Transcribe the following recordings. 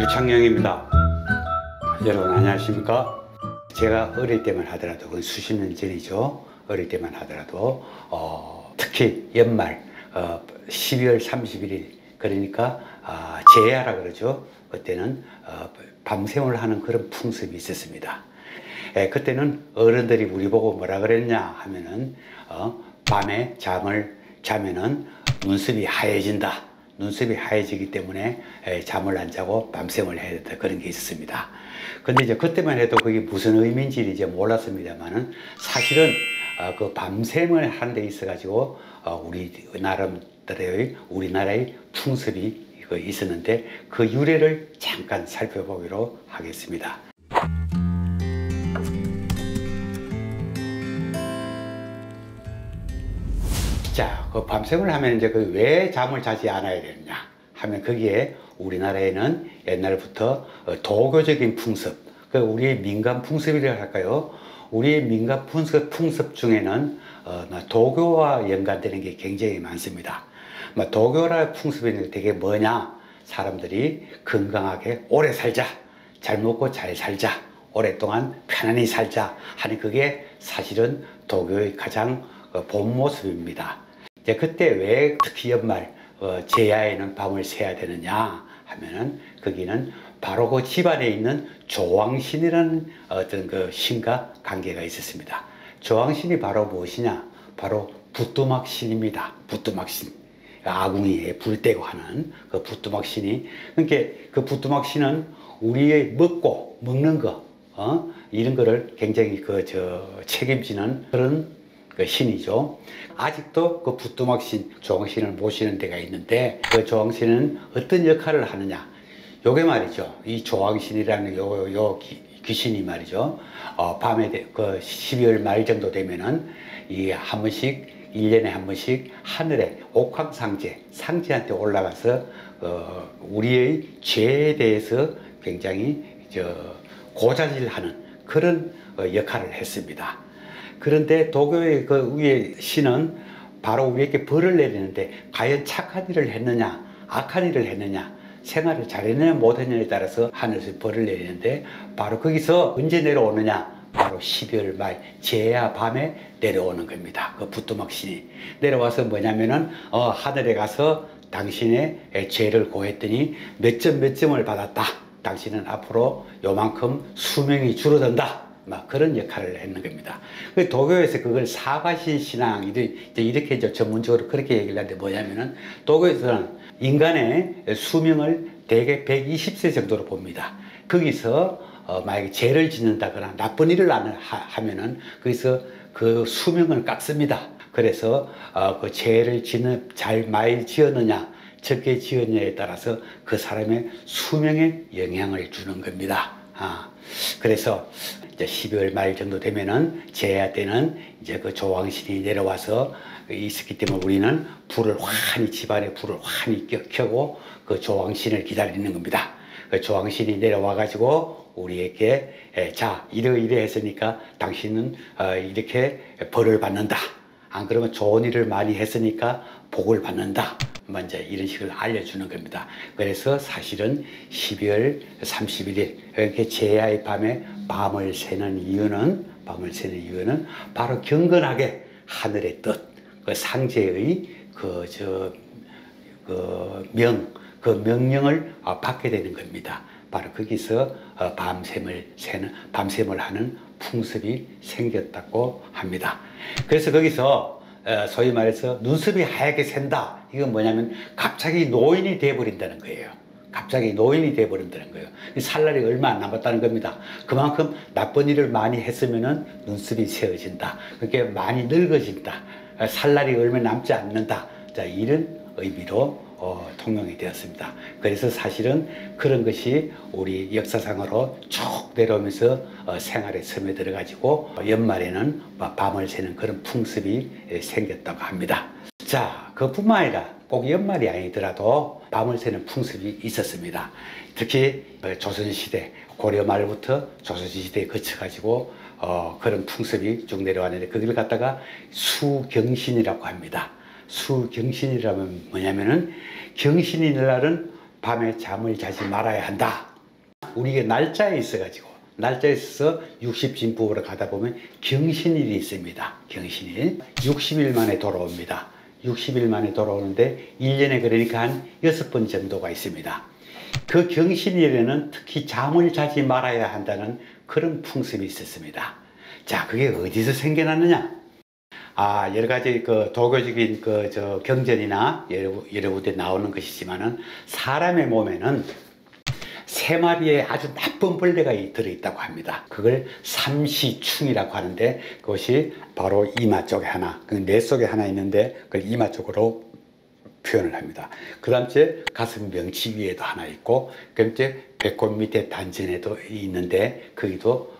유창영입니다. 여러분 안녕하십니까? 제가 어릴 때만 하더라도, 그건 수십 년 전이죠. 어릴 때만 하더라도 특히 연말 12월 31일, 그러니까 제야라 그러죠. 그때는 밤샘을 하는 그런 풍습이 있었습니다. 그때는 어른들이 우리 보고 뭐라 그랬냐 하면은 밤에 잠을 자면은 눈썹이 하얘진다. 눈썹이 하얘지기 때문에 잠을 안 자고 밤샘을 해야 된다, 그런 게 있었습니다. 근데 이제 그때만 해도 그게 무슨 의미인지 이제 몰랐습니다만은, 사실은 그 밤샘을 하는 데 있어 가지고 우리나라의 풍습이 있었는데, 그 유래를 잠깐 살펴보기로 하겠습니다. 자, 그 밤샘을 하면 이제 왜 잠을 자지 않아야 되느냐 하면, 거기에 우리나라에는 옛날부터 도교적인 풍습, 우리의 민간 풍습이라고 할까요? 우리의 민간 풍습 중에는 도교와 연관되는 게 굉장히 많습니다. 도교라 풍습이 되게 뭐냐? 사람들이 건강하게 오래 살자, 잘 먹고 잘 살자, 오랫동안 편안히 살자 하는, 그게 사실은 도교의 가장 본 모습입니다. 이제 그때 왜 특히 연말 제야에는 밤을 새야 되느냐 하면은, 거기는 바로 그 집안에 있는 조왕신이라는 어떤 그 신과 관계가 있었습니다. 조왕신이 바로 무엇이냐? 바로 부뚜막신입니다. 부뚜막신. 아궁이에 불 떼고 하는 그 부뚜막신이, 그러니까 그 부뚜막신은 우리의 먹는 거, 이런 거를 굉장히 책임지는 그런 그 신이죠. 아직도 그 부뚜막신, 조왕신을 모시는 데가 있는데, 그 조왕신은 어떤 역할을 하느냐? 요게 말이죠. 이 조왕신이라는 요 귀신이 말이죠. 밤에 그 12월 말 정도 되면은 한 번씩, 1년에 한 번씩 하늘에 상제한테 올라가서 우리의 죄에 대해서 굉장히 고자질하는 그런 역할을 했습니다. 그런데 도교의 그 위에 신은 바로 우리에게 벌을 내리는데, 과연 착한 일을 했느냐, 악한 일을 했느냐, 생활을 잘했느냐 못했느냐에 따라서 하늘에서 벌을 내리는데, 바로 거기서 언제 내려오느냐? 바로 12월 말 제야 밤에 내려오는 겁니다. 그 부뚜막신이 내려와서 뭐냐면은 하늘에 가서 당신의 죄를 고했더니 몇 점을 받았다. 당신은 앞으로 요만큼 수명이 줄어든다. 그런 역할을 했는 겁니다. 도교에서 그걸 사과신 신앙, 이렇게 전문적으로 그렇게 얘기를 하는데, 뭐냐면은 도교에서는 인간의 수명을 대개 120세 정도로 봅니다. 거기서 만약에 죄를 짓는다거나 나쁜 일을 하면은 거기서 그 수명을 깎습니다. 그래서 그 죄를 많이 지었느냐 적게 지었느냐에 따라서 그 사람의 수명에 영향을 주는 겁니다. 그래서 이제 12월 말 정도 되면은 제야 때는 이제 그 조왕신이 내려와서 있었기 때문에, 우리는 집안에 불을 환히 켜고 그 조왕신을 기다리는 겁니다. 그 조왕신이 내려와 가지고 우리에게 자, 이래 했으니까 당신은 이렇게 벌을 받는다. 안 그러면 좋은 일을 많이 했으니까 복을 받는다. 먼저 이런 식으로 알려주는 겁니다. 그래서 사실은 12월 31일 이렇게 제야의 밤에 밤을 새는 이유는 바로 경건하게 하늘의 뜻, 그 상제의 명령을 받게 되는 겁니다. 바로 거기서 밤샘을 하는 풍습이 생겼다고 합니다. 그래서 거기서 소위 말해서 눈썹이 하얗게 샌다. 이건 뭐냐면 갑자기 노인이 돼버린다는 거예요. 살날이 얼마 안 남았다는 겁니다. 그만큼 나쁜 일을 많이 했으면은 눈썹이 새어진다. 그렇게 많이 늙어진다. 살날이 얼마 남지 않는다. 자, 이런 의미로 통용이 되었습니다. 그래서 사실은 그런 것이 우리 역사상으로 쭉 내려오면서 생활에 스며들어 가지고 연말에는 밤을 새는 그런 풍습이 생겼다고 합니다. 자, 그뿐만 아니라 꼭 연말이 아니더라도 밤을 새는 풍습이 있었습니다. 특히 조선시대, 고려 말부터 조선시대에 거쳐 가지고 그런 풍습이 쭉 내려왔는데, 거기를 갖다가 수경신이라고 합니다. 수경신이라면 뭐냐면은, 경신이 날은 밤에 잠을 자지 말아야 한다. 우리가 날짜에 있어가지고 날짜에 있어서 60진법으로 가다 보면 경신일이 있습니다. 경신일 60일 만에 돌아옵니다. 60일 만에 돌아오는데 1년에 그러니까 한 6번 정도가 있습니다. 그 경신일에는 특히 잠을 자지 말아야 한다는 그런 풍습이 있었습니다. 자, 그게 어디서 생겨났느냐? 여러 가지 그 도교적인 경전이나 여러 군데 나오는 것이지만은 사람의 몸에는 세 마리의 아주 나쁜 벌레가 들어있다고 합니다. 그걸 삼시충이라고 하는데 그것이 바로 이마 쪽에 하나, 뇌 속에 하나 있는데 그걸 이마 쪽으로 표현을 합니다. 그 다음에 가슴 명치 위에도 하나 있고, 그 다음에 배꼽 밑에 단전에도 있는데 거기도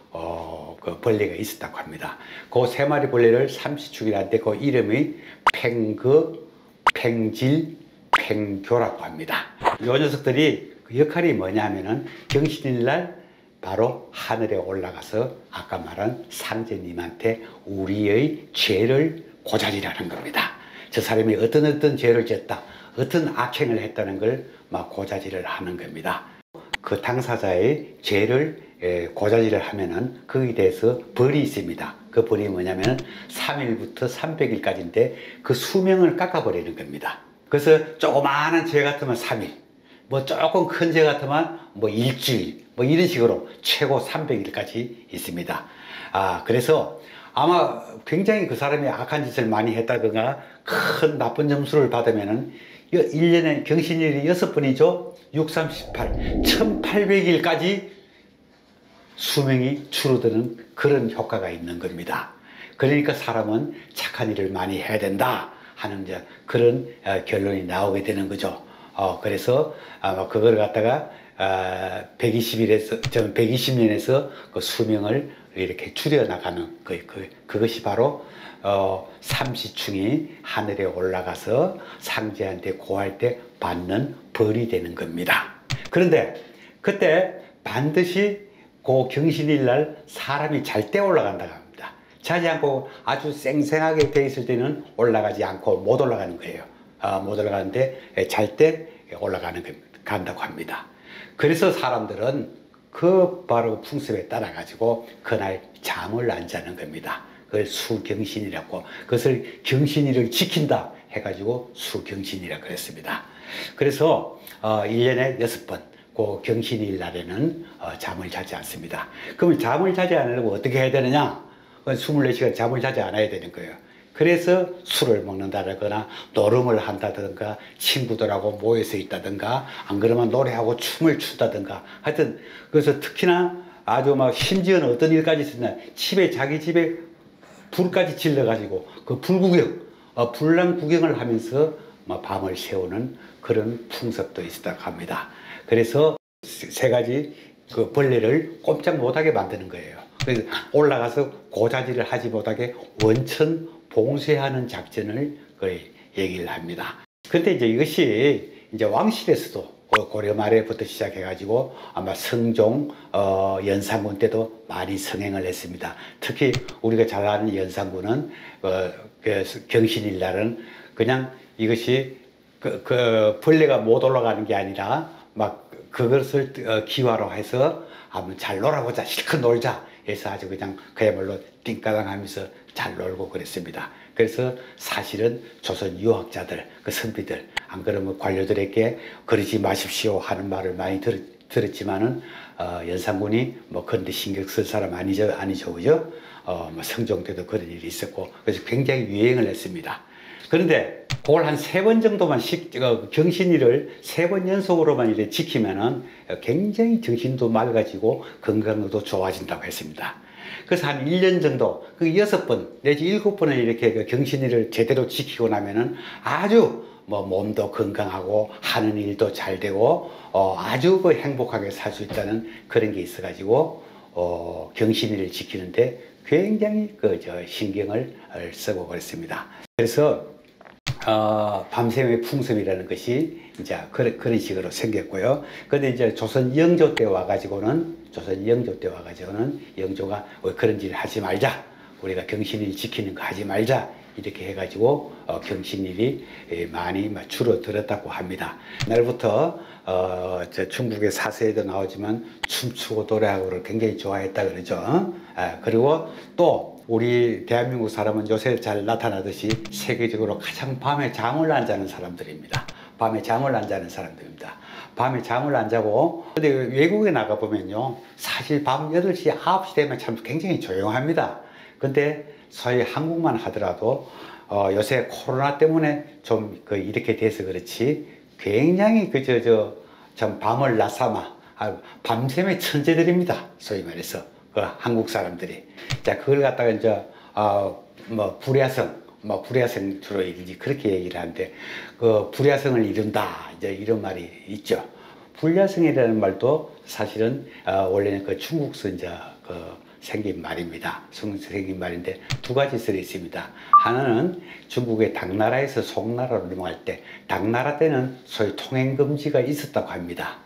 그 벌레가 있었다고 합니다. 그 세 마리 벌레를 삼시충이라는데 그 이름이 팽그, 팽질, 팽교라고 합니다. 이 녀석들이 그 역할이 뭐냐면은 경신일날 바로 하늘에 올라가서 아까 말한 상제님한테 우리의 죄를 고자질하는 겁니다. 저 사람이 어떤 죄를 졌다, 어떤 악행을 했다는 걸 막 고자질을 하는 겁니다. 그 당사자의 죄를 고자질을 하면은 거기에 대해서 벌이 있습니다. 그 벌이 뭐냐면 3일부터 300일까지인데 그 수명을 깎아버리는 겁니다. 그래서 조그마한 죄 같으면 3일, 뭐 조금 큰 죄 같으면 뭐 일주일, 뭐 이런 식으로 최고 300일까지 있습니다. 그래서 아마 굉장히 그 사람이 악한 짓을 많이 했다든가 큰 나쁜 점수를 받으면은 1년에 경신일이 6번이죠. 6, 3, 18, 1800일까지 수명이 줄어드는 그런 효과가 있는 겁니다. 그러니까 사람은 착한 일을 많이 해야 된다 하는 그런 결론이 나오게 되는 거죠. 그래서 아마 그걸 갖다가 120년에서 그 수명을 이렇게 줄여나가는 그것이 바로 삼시충이 하늘에 올라가서 상제한테 고할 때 받는 벌이 되는 겁니다. 그런데 그때 반드시 그 경신일 날 사람이 잘 때 올라간다고 합니다. 자지 않고 아주 쌩쌩하게 돼 있을 때는 올라가지 않고 못 올라가는 거예요. 못 올라가는데 잘 때 간다고 합니다. 그래서 사람들은 그 바로 풍습에 따라 가지고 그날 잠을 안 자는 겁니다. 그걸 수경신이라고, 그것을 경신일을 지킨다 해가지고 수경신이라고 그랬습니다. 그래서 1년에 6번 그 경신일 날에는 잠을 자지 않습니다. 그러면 잠을 자지 않으려면 어떻게 해야 되느냐? 24시간 잠을 자지 않아야 되는 거예요. 그래서 술을 먹는다거나 노름을 한다든가 친구들하고 모여서 있다든가 안 그러면 노래하고 춤을 추다든가 하여튼, 그래서 특히나 아주 막 심지어는 어떤 일까지 있었나, 자기 집에 불까지 질러가지고 그 불구경, 불난 구경을 하면서 밤을 새우는 그런 풍습도 있었다고 합니다. 그래서 세 가지 그 벌레를 꼼짝 못하게 만드는 거예요. 그래서 올라가서 고자질을 하지 못하게 원천 봉쇄하는 작전을 거의 얘기를 합니다. 근데 이제 이것이 이제 왕실에서도 고려 말에부터 시작해가지고 아마 성종, 연산군 때도 많이 성행을 했습니다. 특히 우리가 잘 아는 연산군은 경신일 날은 그냥 이것이 그 벌레가 못 올라가는 게 아니라 막 그것을 기화로 해서 한번 잘 놀아보자, 실컷 놀자 해서 아주 그냥 그야말로 띵까당 하면서 잘 놀고 그랬습니다. 그래서 사실은 조선 유학자들, 그 선비들, 안 그러면 관료들에게 그러지 마십시오 하는 말을 많이 들었지만은 연산군이 뭐 그런 데 신경 쓸 사람 아니죠, 그죠? 뭐 성종 때도 그런 일이 있었고, 그래서 굉장히 유행을 했습니다. 그런데 그걸 한 3번 정도만 경신일을 3번 연속으로만 이렇게 지키면은 굉장히 정신도 맑아지고 건강도 좋아진다고 했습니다. 그래서 한 1년 정도, 그 6번 내지 7번을 이렇게 경신일을 제대로 지키고 나면은 아주 뭐 몸도 건강하고 하는 일도 잘 되고 아주 행복하게 살 수 있다는 그런 게 있어가지고 경신일을 지키는데 굉장히 신경을 쓰고 그랬습니다. 그래서 밤샘의 풍습이라는 것이 이제 그런 식으로 생겼고요. 근데 이제 조선 영조 때 와가지고는 영조가 그런 짓을 하지 말자. 우리가 경신일 지키는 거 하지 말자 이렇게 해가지고 경신일이 많이 줄어들었다고 합니다. 날부터 저 중국의 사서에도 나오지만 춤추고 노래하고를 굉장히 좋아했다 그러죠. 그리고 또 우리 대한민국 사람은 요새 잘 나타나듯이 세계적으로 가장 밤에 잠을 안 자는 사람들입니다. 밤에 잠을 안 자는 사람들입니다. 밤에 잠을 안 자고, 근데 외국에 나가보면요, 사실 밤 8시, 9시 되면 참 굉장히 조용합니다. 근데 소위 한국만 하더라도 요새 코로나 때문에 좀 이렇게 돼서 그렇지 굉장히 참 밤을 낮삼아 밤샘의 천재들입니다. 소위 말해서 한국 사람들이. 자, 그걸 갖다가 이제 불야성 주로 이제 그렇게 얘기를 하는데 불야성을 이룬다 이제 이런 말이 있죠. 불야성이라는 말도 사실은 원래는 중국서 이제 생긴 말입니다. 생긴 말인데 두 가지 썰이 있습니다. 하나는 중국의 당나라에서 송나라로 넘어갈 때, 당나라 때는 소위 통행 금지가 있었다고 합니다.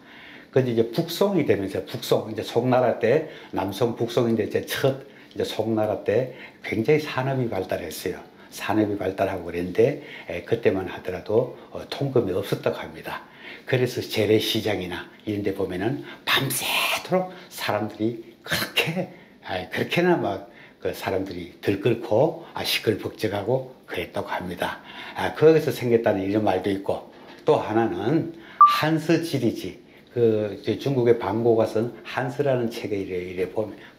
근데 이제 북송이 되면서 이제 송나라 때, 남송 북송인데 이제 이제 송나라 때 굉장히 산업이 발달했어요. 산업이 발달하고 그랬는데 그때만 하더라도 통금이 없었다고 합니다. 그래서 재래시장이나 이런 데 보면은 밤새도록 사람들이 그렇게나 사람들이 들끓고 시끌벅적하고 그랬다고 합니다. 거기서 생겼다는 이런 말도 있고, 또 하나는 한서지리지, 중국의 방고가 쓴 한서라는 책에 이래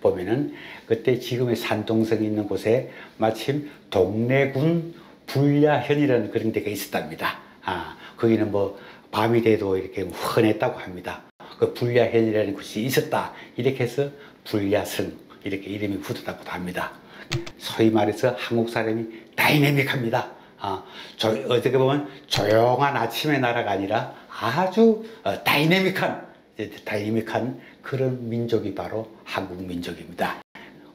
보면은 그때 지금의 산동성이 있는 곳에 마침 동래군 불야현이라는 그런 데가 있었답니다. 거기는 밤이 돼도 이렇게 훤했다고 합니다. 그 불야현이라는 곳이 있었다 이렇게 해서 불야성 이렇게 이름이 붙었다고 합니다. 소위 말해서 한국 사람이 다이내믹합니다. 어떻게 보면 조용한 아침의 나라가 아니라 아주 다이내믹한 그런 민족이 바로 한국 민족입니다.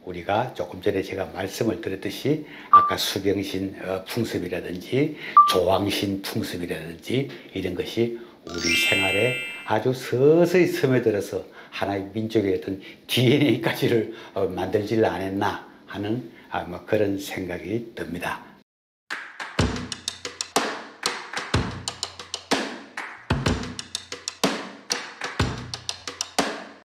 우리가 조금 전에 제가 말씀을 드렸듯이 아까 수병신 풍습이라든지 조왕신 풍습이라든지 이런 것이 우리 생활에 아주 서서히 스며들어서 하나의 민족의 어떤 DNA까지를 만들지를 않았나 하는 그런 생각이 듭니다.